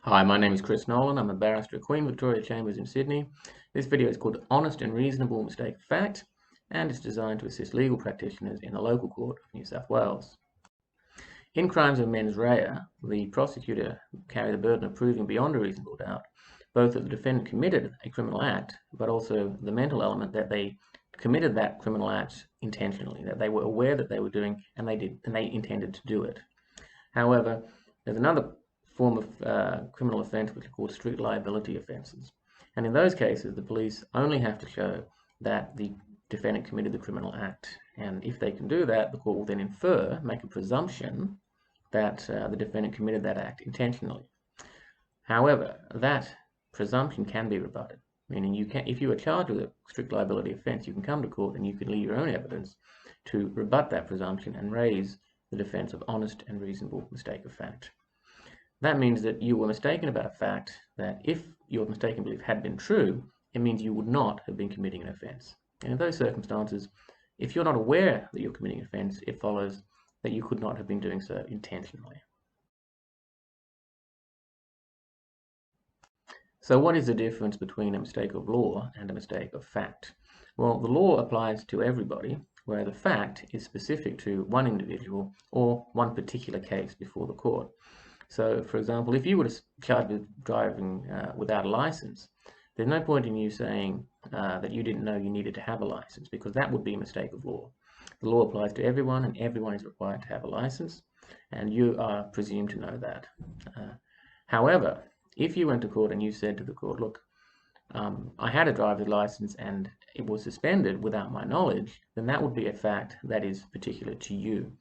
Hi, my name is Chris Nolan. I'm a barrister at Queen Victoria Chambers in Sydney. This video is called Honest and Reasonable Mistake of Fact, and it's designed to assist legal practitioners in the local court of New South Wales. In crimes of mens rea, the prosecutor carry the burden of proving beyond a reasonable doubt both that the defendant committed a criminal act, but also the mental element that they committed that criminal act intentionally, that they were aware that they were doing and they intended to do it. However, there's another form of criminal offence which are called strict liability offences. And in those cases, the police only have to show that the defendant committed the criminal act. And if they can do that, the court will then make a presumption that the defendant committed that act intentionally. However, that presumption can be rebutted, meaning if you are charged with a strict liability offence, you can come to court and you can leave your own evidence to rebut that presumption and raise the defence of honest and reasonable mistake of fact. That means that you were mistaken about a fact that if your mistaken belief had been true, it means you would not have been committing an offence. And in those circumstances, if you're not aware that you're committing an offence, it follows that you could not have been doing so intentionally. So what is the difference between a mistake of law and a mistake of fact? Well, the law applies to everybody, where the fact is specific to one individual or one particular case before the court. So, for example, if you were charged with driving without a license, there's no point in you saying that you didn't know you needed to have a license, because that would be a mistake of law. The law applies to everyone, and everyone is required to have a license, and you are presumed to know that. However, if you went to court and you said to the court, look, I had a driver's license and it was suspended without my knowledge, then that would be a fact that is particular to you.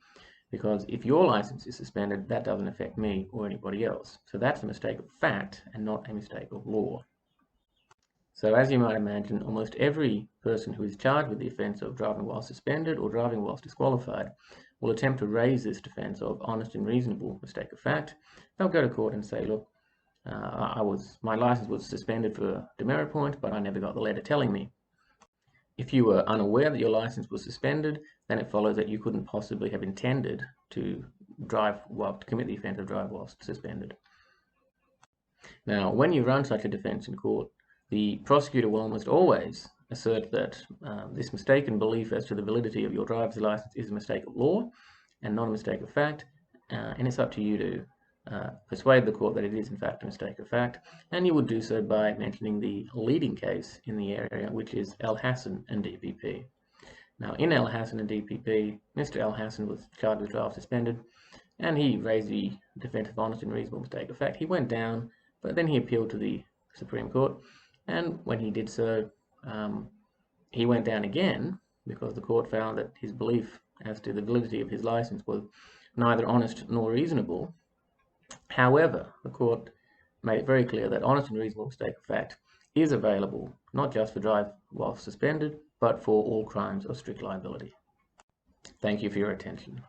Because if your license is suspended, that doesn't affect me or anybody else. So that's a mistake of fact and not a mistake of law. So as you might imagine, almost every person who is charged with the offence of driving while suspended or driving whilst disqualified will attempt to raise this defence of honest and reasonable mistake of fact. They'll go to court and say, look, my license was suspended for demerit point, but I never got the letter telling me. If you were unaware that your license was suspended, then it follows that you couldn't possibly have intended to commit the offence of drive whilst suspended. Now, when you run such a defence in court, the prosecutor will almost always assert that this mistaken belief as to the validity of your driver's license is a mistake of law and not a mistake of fact, and it's up to you to persuade the court that it is in fact a mistake of fact, and you would do so by mentioning the leading case in the area, which is El Hassan and DPP. Now, in El Hassan and DPP, Mr. El Hassan was charged with drive suspended, and he raised the defence of honest and reasonable mistake of fact. He went down, but then he appealed to the Supreme Court, and when he did so, he went down again because the court found that his belief as to the validity of his license was neither honest nor reasonable. However, the court made it very clear that honest and reasonable mistake of fact is available not just for drive while suspended, but for all crimes of strict liability. Thank you for your attention.